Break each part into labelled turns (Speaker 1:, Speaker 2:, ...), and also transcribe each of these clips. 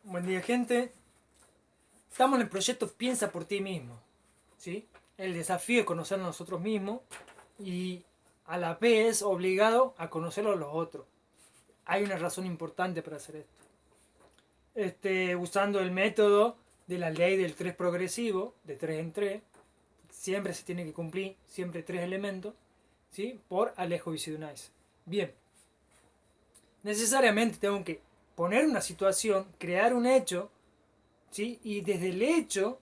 Speaker 1: Buen día, gente. Estamos en el proyecto Piensa por ti mismo, ¿sí? El desafío es conocernos a nosotros mismos y a la vez obligado a conocerlo a los otros. Hay una razón importante para hacer esto. Usando el método de la ley del 3 progresivo, de 3 en 3, siempre se tiene que cumplir, siempre 3 elementos, ¿sí? Por Alejo Vicidunais. Bien, necesariamente tengo que poner una situación, crear un hecho, ¿sí? Y desde el hecho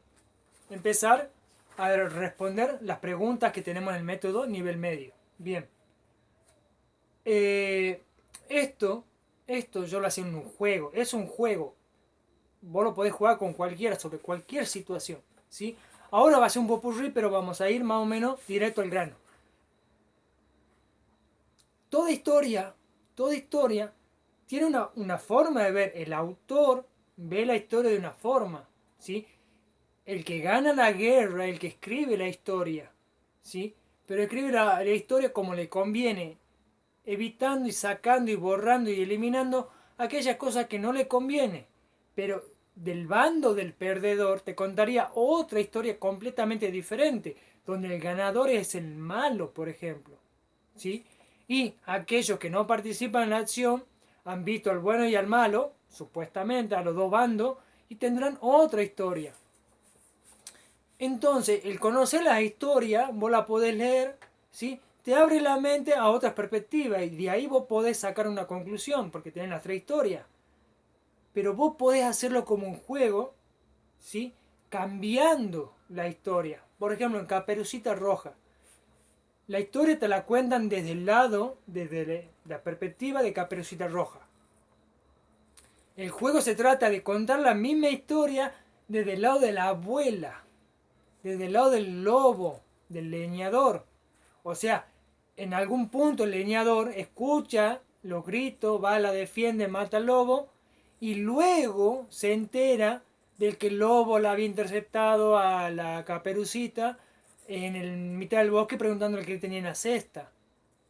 Speaker 1: empezar a responder las preguntas que tenemos en el método nivel medio. Bien. Eh, esto, esto yo lo hacía en un juego. Es un juego. Vos lo podés jugar con cualquiera, sobre cualquier situación. ¿Sí? Ahora va a ser un popurrí, pero vamos a ir más o menos directo al grano. Toda historia, toda historia tiene una forma de ver. El autor ve la historia de una forma. ¿Sí? El que gana la guerra, el que escribe la historia, ¿sí? Pero escribe la historia como le conviene, evitando y sacando y borrando y eliminando aquellas cosas que no le conviene. Pero del bando del perdedor te contaría otra historia completamente diferente, donde el ganador es el malo, por ejemplo, ¿sí? Y aquellos que no participan en la acción han visto al bueno y al malo, supuestamente a los dos bandos, y tendrán otra historia. Entonces, el conocer la historia, vos la podés leer, ¿sí? Te abre la mente a otras perspectivas y de ahí vos podés sacar una conclusión, porque tenés las tres historias. Pero vos podés hacerlo como un juego, ¿sí? Cambiando la historia. Por ejemplo, en Caperucita Roja. La historia te la cuentan desde el lado, desde la perspectiva de Caperucita Roja. El juego se trata de contar la misma historia desde el lado de la abuela, desde el lado del lobo, del leñador. O sea, en algún punto el leñador escucha los gritos, va, la defiende, mata al lobo y luego se entera del que el lobo la había interceptado a la Caperucita en el mitad del bosque preguntándole qué tenía en la cesta.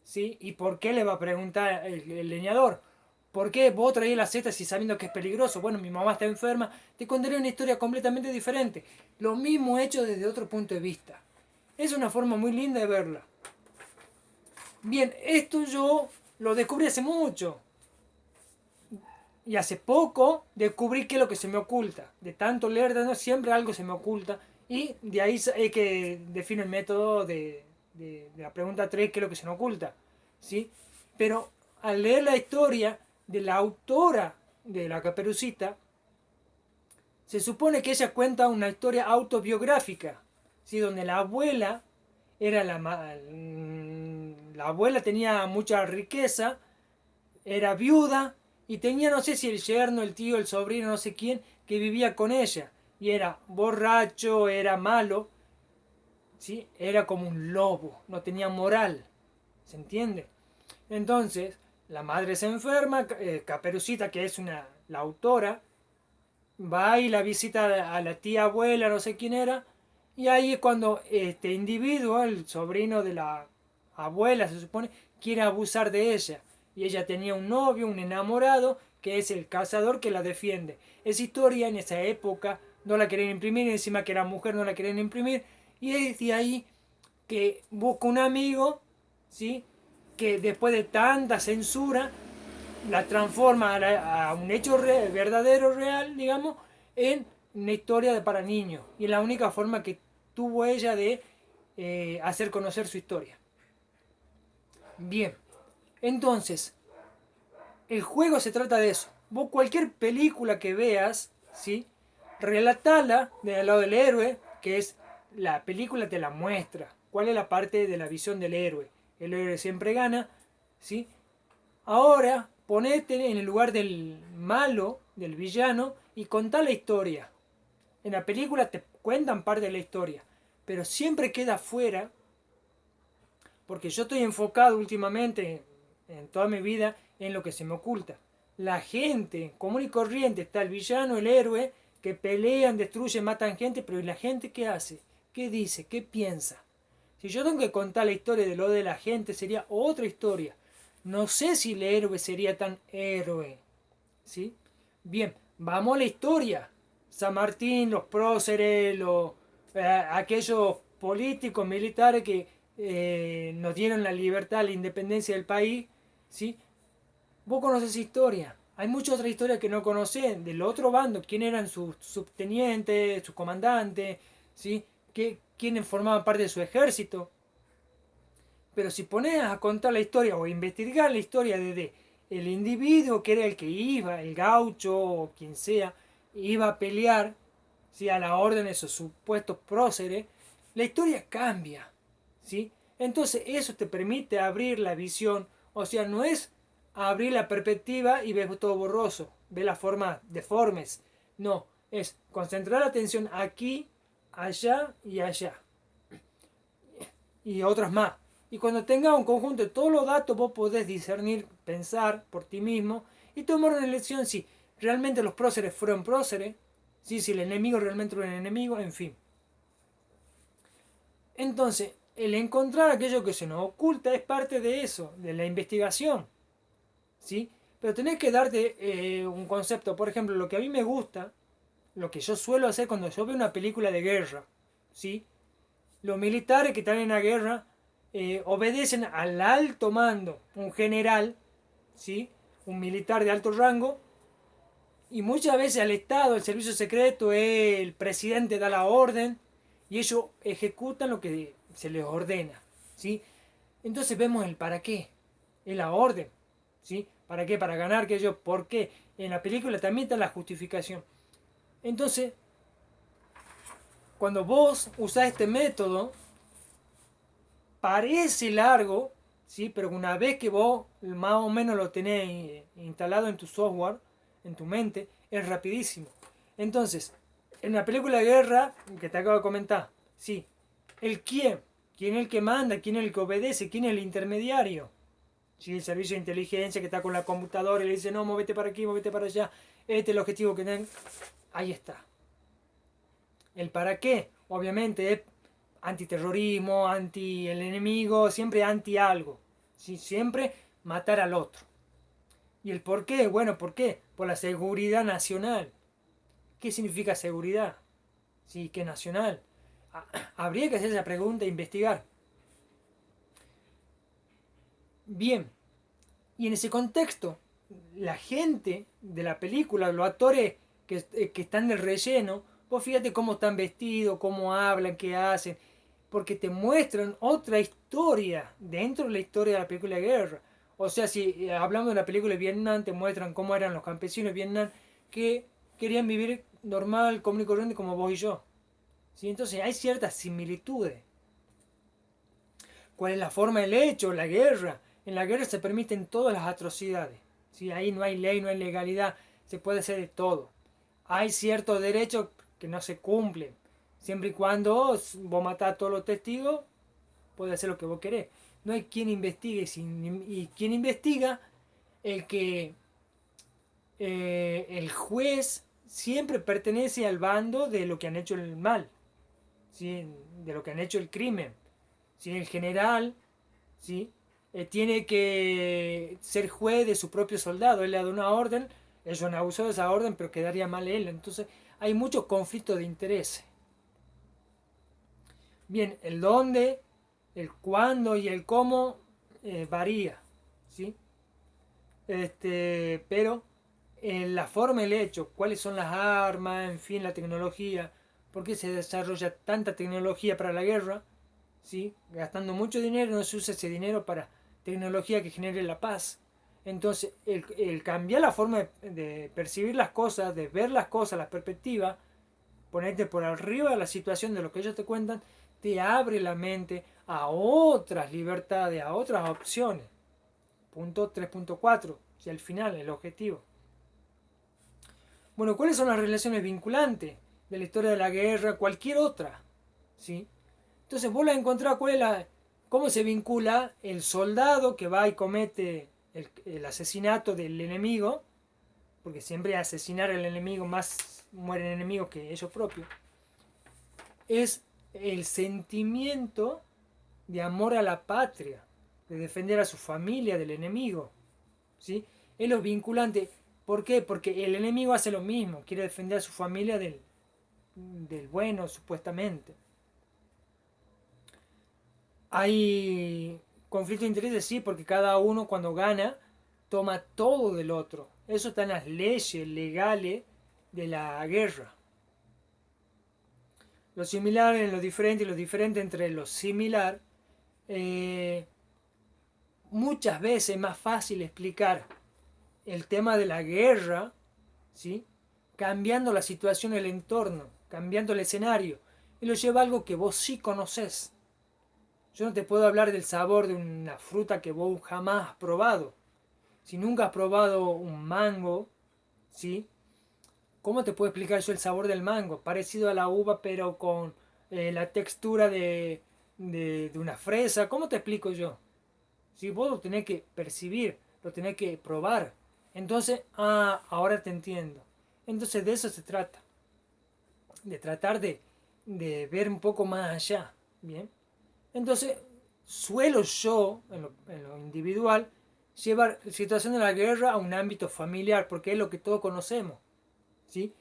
Speaker 1: ¿Sí? ¿Y por qué le va a preguntar el leñador? ¿Por qué vos traés la cesta si sabiendo que es peligroso? Bueno, mi mamá está enferma. Te contaré una historia completamente diferente. Lo mismo hecho desde otro punto de vista. Es una forma muy linda de verla. Bien, esto yo lo descubrí hace mucho. Y hace poco descubrí qué es lo que se me oculta. De tanto leer, siempre algo se me oculta. Y de ahí es que defino el método de la pregunta 3, qué es lo que se me oculta. ¿Sí? Pero al leer la historia de la autora de la Caperucita, se supone que ella cuenta una historia autobiográfica, ¿sí? Donde la abuela era la abuela tenía mucha riqueza, era viuda y tenía no sé si el yerno, el tío, el sobrino, no sé quién, que vivía con ella. Y era borracho, era malo, ¿sí? Era como un lobo, no tenía moral, ¿se entiende? Entonces, la madre se enferma, Caperucita, que es la autora, va y la visita a la tía abuela, no sé quién era, y ahí es cuando este individuo, el sobrino de la abuela, se supone, quiere abusar de ella. Y ella tenía un novio, un enamorado, que es el cazador que la defiende. Esa historia en esa época no la querían imprimir, encima que era mujer no la querían imprimir, y es de ahí que busca un amigo, ¿sí? Que después de tanta censura la transforma a un hecho verdadero, real, digamos, en una historia para niños. Y es la única forma que tuvo ella de hacer conocer su historia. Bien, entonces, el juego se trata de eso. Vos cualquier película que veas, ¿sí? Relatala del lado del héroe, que es la película te la muestra. ¿Cuál es la parte de la visión del héroe? El héroe siempre gana, ¿sí? Ahora ponete en el lugar del malo, del villano, y contá la historia. En la película te cuentan parte de la historia, pero siempre queda fuera, porque yo estoy enfocado últimamente en toda mi vida en lo que se me oculta. La gente común y corriente, está el villano, el héroe, que pelean, destruyen, matan gente, pero ¿y la gente qué hace? ¿Qué dice? ¿Qué piensa? Si yo tengo que contar la historia de lo de la gente, sería otra historia. No sé si el héroe sería tan héroe. ¿Sí? Bien, Vamos a la historia. San Martín, los próceres, aquellos políticos, militares que nos dieron la libertad, la independencia del país, ¿sí? Vos conocés historia. Hay muchas otras historias que no conocen del otro bando, quién eran sus subtenientes, sus comandantes, ¿sí? Quiénes formaban parte de su ejército. Pero si pones a contar la historia o a investigar la historia desde el individuo que era el que iba, el gaucho o quien sea, iba a pelear, ¿sí? A la orden de esos supuestos próceres, la historia cambia, ¿sí? Entonces eso te permite abrir la visión, o sea, no es abrir la perspectiva y ves todo borroso, ves las formas deformes, no, es concentrar la atención aquí, allá y allá, y otras más. Y cuando tengas un conjunto de todos los datos, vos podés discernir, pensar por ti mismo y tomar una elección si realmente los próceres fueron próceres, si el enemigo realmente era un enemigo, en fin. Entonces, el encontrar aquello que se nos oculta es parte de eso, de la investigación, ¿sí? Pero tenés que darte un concepto. Por ejemplo, lo que a mí me gusta, lo que yo suelo hacer cuando yo veo una película de guerra, ¿sí? Los militares que están en la guerra obedecen al alto mando, un general, ¿sí? Un militar de alto rango, y muchas veces al Estado, el servicio secreto, el presidente da la orden y ellos ejecutan lo que se les ordena, ¿sí? Entonces vemos el para qué, es la orden, ¿sí? ¿Para qué? Para ganar, que ellos, ¿por qué? En la película también está la justificación. Entonces, cuando vos usás este método, parece largo, ¿sí? Pero una vez que vos más o menos lo tenés instalado en tu software, en tu mente, es rapidísimo. Entonces, en la película de guerra, que te acabo de comentar, sí, el quién es el que manda, quién es el que obedece, quién es el intermediario. Sí, el servicio de inteligencia que está con la computadora y le dice, no, móvete para aquí, móvete para allá, este es el objetivo que tienen. Ahí está. El para qué, obviamente, es antiterrorismo, anti el enemigo, siempre anti algo. ¿Sí? Siempre matar al otro. ¿Y el por qué? Bueno, ¿por qué? Por la seguridad nacional. ¿Qué significa seguridad? Sí, ¿qué nacional? Habría que hacer esa pregunta e investigar. Bien, y en ese contexto, la gente de la película, los actores que están del relleno, vos fíjate cómo están vestidos, cómo hablan, qué hacen, porque te muestran otra historia dentro de la historia de la película de guerra. O sea, si hablamos de la película de Vietnam, te muestran cómo eran los campesinos de Vietnam que querían vivir normal, común y corriente como vos y yo. ¿Sí? Entonces hay ciertas similitudes. ¿Cuál es la forma del hecho? La guerra. En la guerra se permiten todas las atrocidades. ¿Sí? Ahí no hay ley, no hay legalidad, se puede hacer de todo. Hay ciertos derechos que no se cumplen. Siempre y cuando vos matás a todos los testigos, puede hacer lo que vos querés. No hay quien investigue. Y quien investiga, el que el juez siempre pertenece al bando de lo que han hecho el mal, ¿sí? De lo que han hecho el crimen. ¿Sí? El general, ¿sí? Tiene que ser juez de su propio soldado. Él le da una orden, ellos han abusado de esa orden, pero quedaría mal él. Entonces hay muchos conflictos de intereses. Bien, el dónde, el cuándo y el cómo varía, ¿sí? Pero la forma y el hecho, cuáles son las armas, en fin, la tecnología, por qué se desarrolla tanta tecnología para la guerra, ¿sí? Gastando mucho dinero, no se usa ese dinero para tecnología que genere la paz. Entonces, el cambiar la forma de percibir las cosas, de ver las cosas, la perspectiva, ponerte por arriba de la situación de lo que ellos te cuentan, te abre la mente a otras libertades, a otras opciones. Punto 3.4, y al final el objetivo. Bueno, ¿cuáles son las relaciones vinculantes de la historia de la guerra, cualquier otra? ¿Sí? Entonces vos la encontrás, cómo se vincula el soldado que va y comete el asesinato del enemigo, porque siempre asesinar al enemigo más mueren enemigos que ellos propios, es el sentimiento de amor a la patria, de defender a su familia del enemigo, ¿sí? Es lo vinculante. ¿Por qué? Porque el enemigo hace lo mismo, quiere defender a su familia del bueno, supuestamente. Hay conflicto de intereses, sí, porque cada uno cuando gana toma todo del otro. Eso está en las leyes legales de la guerra. Lo similar en lo diferente y lo diferente entre lo similar. eh, Muchas veces es más fácil explicar el tema de la guerra, ¿sí? Cambiando la situación, el entorno, cambiando el escenario. Y lo lleva a algo que vos sí conocés. Yo no te puedo hablar del sabor de una fruta que vos jamás has probado. Si nunca has probado un mango, ¿sí? ¿Cómo te puedo explicar yo el sabor del mango? Parecido a la uva, pero con la textura de una fresa. ¿Cómo te explico yo? Si vos lo tenés que percibir, lo tenés que probar. Entonces, ahora te entiendo. Entonces de eso se trata. De tratar de ver un poco más allá. Bien. Entonces, suelo yo, en lo individual, llevar situación de la guerra a un ámbito familiar, porque es lo que todos conocemos. ¿Sí?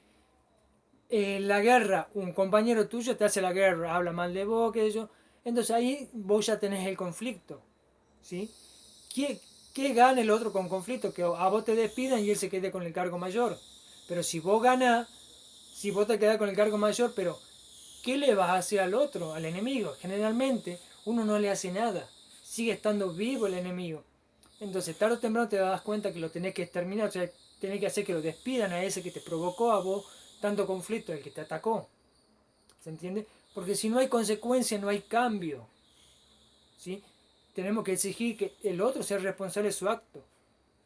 Speaker 1: En la guerra, un compañero tuyo te hace la guerra, habla mal de vos, que yo. Entonces ahí vos ya tenés el conflicto. ¿Sí? ¿Qué, qué gana el otro con conflicto? Que a vos te despidan y él se quede con el cargo mayor. Pero si vos ganás, si vos te quedás con el cargo mayor, pero ¿qué le vas a hacer al otro, al enemigo? Generalmente uno no le hace nada. Sigue estando vivo el enemigo. Entonces tarde o temprano te das cuenta que lo tenés que exterminar. O sea, tenés que hacer que lo despidan a ese que te provocó a vos tanto conflicto, el que te atacó. ¿Se entiende? Porque si no hay consecuencia, no hay cambio. ¿Sí? Tenemos que exigir que el otro sea responsable de su acto.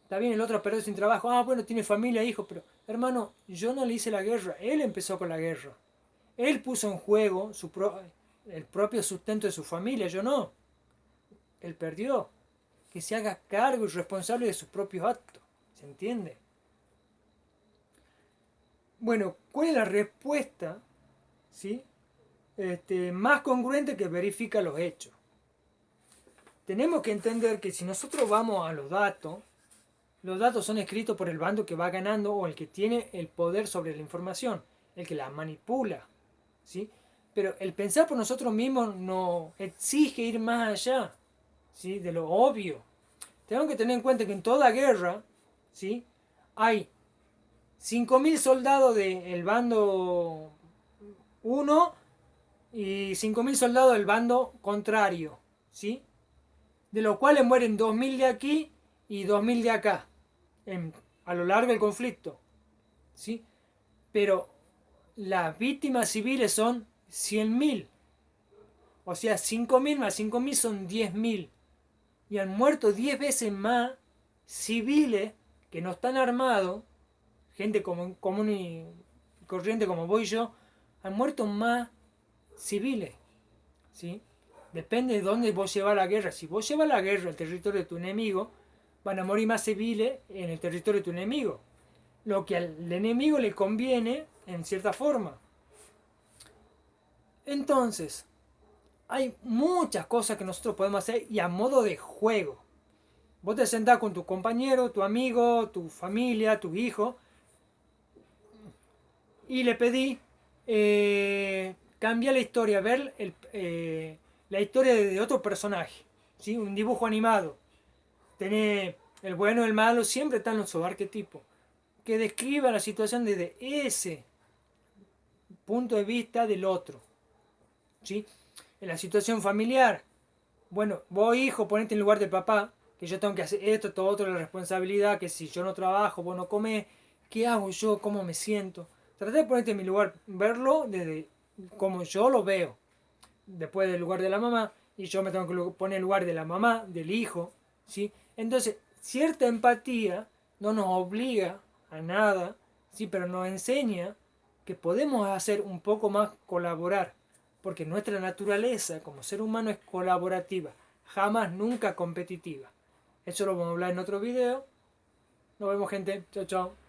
Speaker 1: Está bien, el otro perdió sin trabajo. Bueno, tiene familia, hijos, pero hermano, yo no le hice la guerra. Él empezó con la guerra. Él puso en juego el propio sustento de su familia, yo no. Él perdió. Que se haga cargo y responsable de sus propios actos. ¿Se entiende? Bueno, ¿cuál es la respuesta, ¿sí? Más congruente que verifica los hechos? Tenemos que entender que si nosotros vamos a los datos son escritos por el bando que va ganando o el que tiene el poder sobre la información, el que la manipula, ¿sí? Pero el pensar por nosotros mismos nos exige ir más allá, ¿sí? De lo obvio. Tenemos que tener en cuenta que en toda guerra, ¿sí? Hay 5.000 soldados del bando uno y 5.000 soldados del bando contrario, ¿sí? De los cuales mueren 2.000 de aquí y 2.000 de acá, a lo largo del conflicto, ¿sí? Pero las víctimas civiles son 100.000, o sea, 5.000 más 5.000 son 10.000, y han muerto 10 veces más civiles que no están armados, gente común y corriente como voy yo, han muerto más civiles, ¿sí? Depende de dónde vos llevas la guerra. Si vos llevas la guerra al territorio de tu enemigo, van a morir más civiles en el territorio de tu enemigo. Lo que al enemigo le conviene en cierta forma. Entonces, hay muchas cosas que nosotros podemos hacer y a modo de juego. Vos te sentás con tu compañero, tu amigo, tu familia, tu hijo y le pedí cambiar la historia, ver la historia de otro personaje, ¿sí? Un dibujo animado. Tenés el bueno y el malo, siempre están los arquetipos que describan la situación desde ese punto de vista del otro, ¿sí? En la situación familiar, bueno, vos hijo, ponete en lugar de papá, que yo tengo que hacer esto, todo otro, la responsabilidad, que si yo no trabajo, vos no comés, ¿qué hago yo? ¿Cómo me siento? Traté de ponerte en mi lugar, verlo desde como yo lo veo, después del lugar de la mamá, y yo me tengo que poner en el lugar de la mamá, del hijo, ¿sí? Entonces, cierta empatía no nos obliga a nada, ¿sí? Pero nos enseña que podemos hacer un poco más colaborar, porque nuestra naturaleza como ser humano es colaborativa, jamás nunca competitiva. Eso lo vamos a hablar en otro video. Nos vemos, gente. Chao, chao.